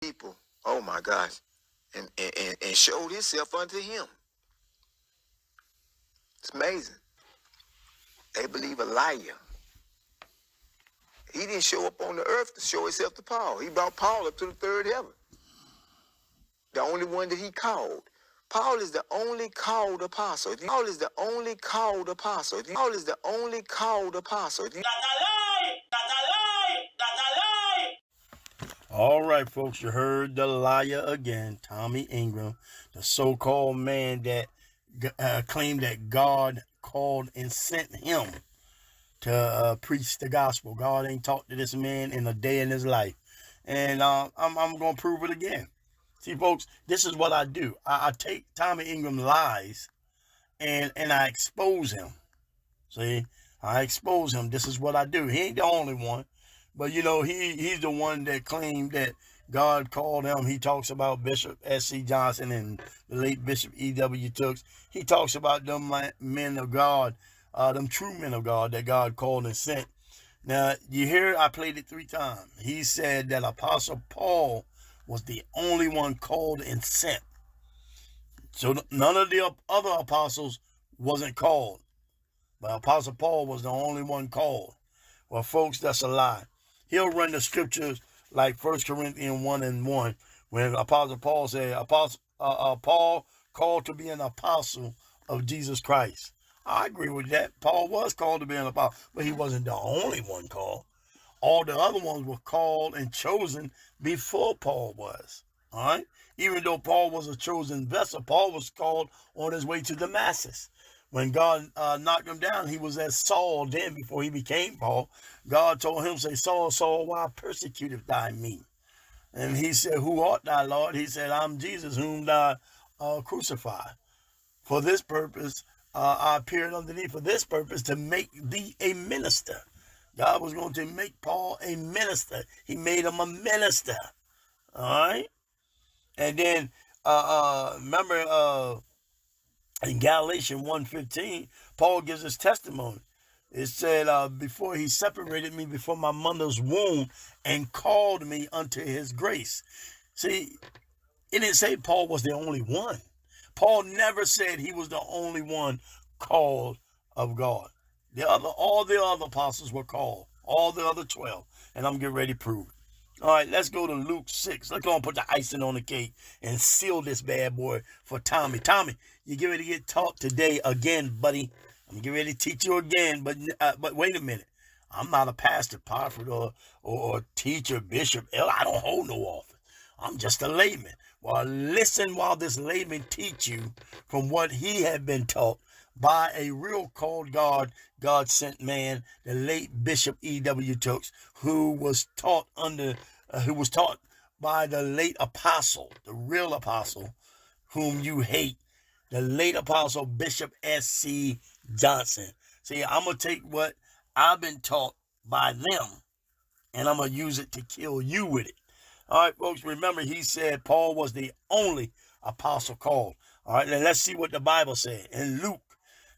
people, oh my gosh, and showed himself unto him. It's amazing. They believe a liar. He didn't show up on the earth to show himself to Paul. He brought Paul up to the third heaven. The only one that he called. Paul is the only called apostle. Paul is the only called apostle. Paul is the only called apostle. That's a lie! That's a lie! That's a lie! All right, folks, you heard the liar again, Tommie Ingram, the so-called man that claimed that God called and sent him to preach the gospel. God ain't talked to this man in a day in his life. And I'm going to prove it again. See, folks, this is what I do. I take Tommie Ingram lies and I expose him. See, I expose him. This is what I do. He ain't the only one. But, you know, he's the one that claimed that God called him. He talks about Bishop S.C. Johnson and the late Bishop E.W. Tooks. He talks about them men of God, them true men of God that God called and sent. Now, you hear I played it 3 times. He said that Apostle Paul was the only one called and sent. So none of the other apostles wasn't called. But Apostle Paul was the only one called. Well, folks, that's a lie. He'll run the scriptures like 1 Corinthians 1:1, when Apostle Paul said, Paul called to be an apostle of Jesus Christ. I agree with that. Paul was called to be an apostle, but he wasn't the only one called. All the other ones were called and chosen before Paul was. All right? Even though Paul was a chosen vessel, Paul was called on his way to Damascus. When God knocked him down, he was as Saul then before he became Paul. God told him, say, Saul, Saul, why persecutest thou me? And he said, who art thou, Lord? He said, I'm Jesus, whom thou crucified. For this purpose, I appeared unto thee for this purpose, to make thee a minister. God was going to make Paul a minister. He made him a minister. All right? And then, remember, in Galatians 1:15, Paul gives his testimony. It said, before he separated me before my mother's womb and called me unto his grace. See, it didn't say Paul was the only one. Paul never said he was the only one called of God. All the other apostles were called. All the other 12. And I'm getting ready to prove it. All right, let's go to Luke 6. Let's go and put the icing on the cake and seal this bad boy for Tommie. Tommie, you get ready to get taught today again, buddy. I'm getting ready to teach you again, but wait a minute. I'm not a pastor, prophet, or teacher, bishop. I don't hold no office. I'm just a layman. Well, listen while this layman teach you from what he had been taught by a real called God-sent man, the late Bishop E.W. Tooks, who was taught by the late apostle, the real apostle, whom you hate, the late apostle Bishop S.C. Johnson. See, I'm going to take what I've been taught by them, and I'm going to use it to kill you with it. All right, folks, remember he said Paul was the only apostle called. All right, now let's see what the Bible said in Luke.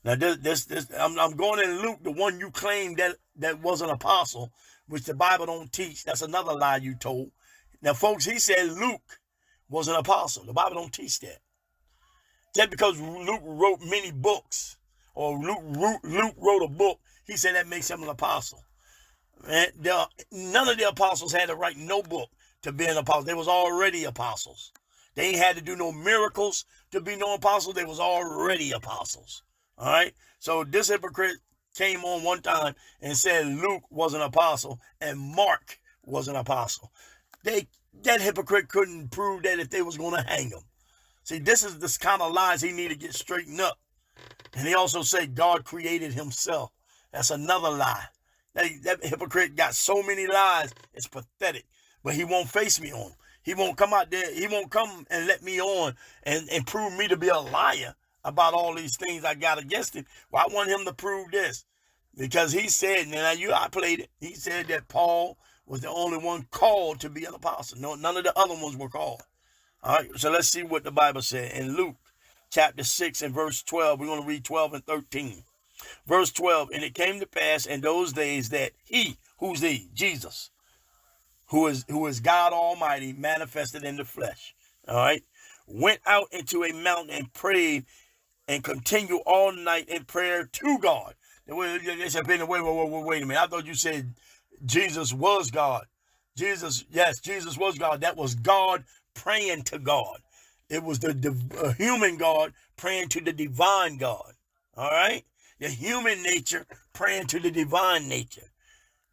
Now, I'm going in Luke, the one you claim that was an apostle, which the Bible don't teach. That's another lie you told. Now, folks, he said Luke was an apostle. The Bible don't teach that. Just because Luke wrote many books, or Luke wrote a book, he said that makes him an apostle. And none of the apostles had to write no book to be an apostle. They was already apostles. They ain't had to do no miracles to be no apostle. They was already apostles. All right? So this hypocrite came on one time and said Luke was an apostle and Mark was an apostle. That hypocrite couldn't prove that if they was going to hang him. See, this is this kind of lies he need to get straightened up. And he also said God created himself. That's another lie. That hypocrite got so many lies, it's pathetic. But he won't face me on them. He won't come out there. He won't come and let me on and prove me to be a liar about all these things I got against him. Well, I want him to prove this. Because he said, I played it. He said that Paul was the only one called to be an apostle. No, none of the other ones were called. All right, so let's see what the Bible said. In Luke chapter 6 and verse 12, we're going to read 12 and 13. Verse 12, and it came to pass in those days that he, who's he? Jesus, who is God Almighty manifested in the flesh. All right. Went out into a mountain and prayed and continued all night in prayer to God. They said, wait a minute. I thought you said Jesus was God. Jesus was God. That was God praying to God. It was the human God praying to the divine God. All right? The human nature praying to the divine nature.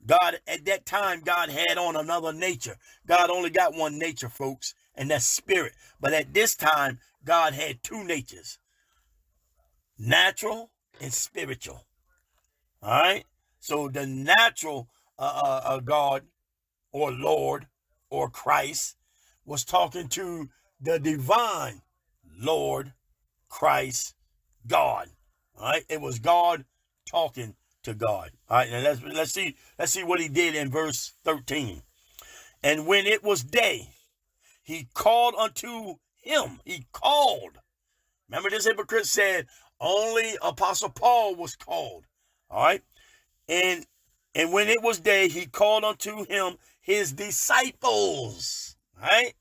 God, at that time, God had on another nature. God only got one nature, folks, and that's spirit. But at this time, God had two natures, natural and spiritual. All right? So the natural God or Lord or Christ was talking to the divine Lord, Christ, God. All right? It was God talking to God. All right, now let's see what he did in verse 13. And when it was day, he called unto him. He called. Remember, this hypocrite said only Apostle Paul was called. All right. And when it was day, he called unto him his disciples. All right.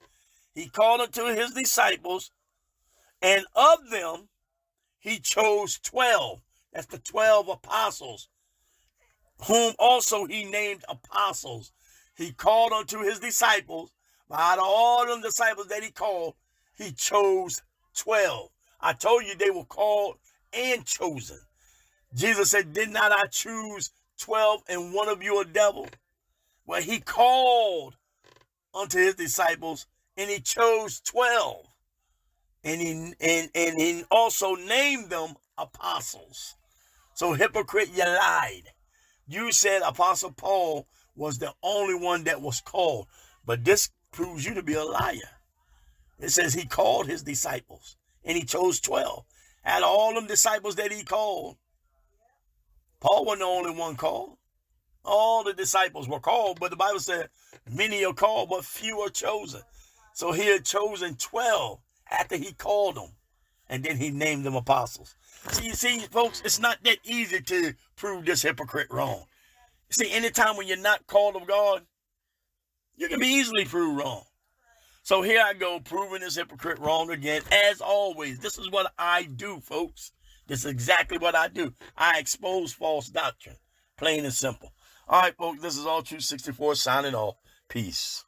He called unto his disciples, and of them he chose 12. That's the 12 apostles, whom also he named apostles. He called unto his disciples. But out of all them disciples that he called, he chose 12. I told you they were called and chosen. Jesus said, did not I choose 12 and one of you a devil? Well, he called unto his disciples and he chose 12. And he also named them apostles. So hypocrite, you lied. You said Apostle Paul was the only one that was called. But this proves you to be a liar. It says he called his disciples and he chose 12. Out of all them disciples that he called, Paul wasn't the only one called. All the disciples were called, but the Bible said many are called, but few are chosen. So he had chosen 12 after he called them, and then he named them apostles. See, folks, it's not that easy to prove this hypocrite wrong. See, anytime when you're not called of God, you can be easily proved wrong. So here I go, proving this hypocrite wrong again. As always, this is what I do, folks. This is exactly what I do. I expose false doctrine, plain and simple. All right, folks, this is All Truth 64 signing off. Peace.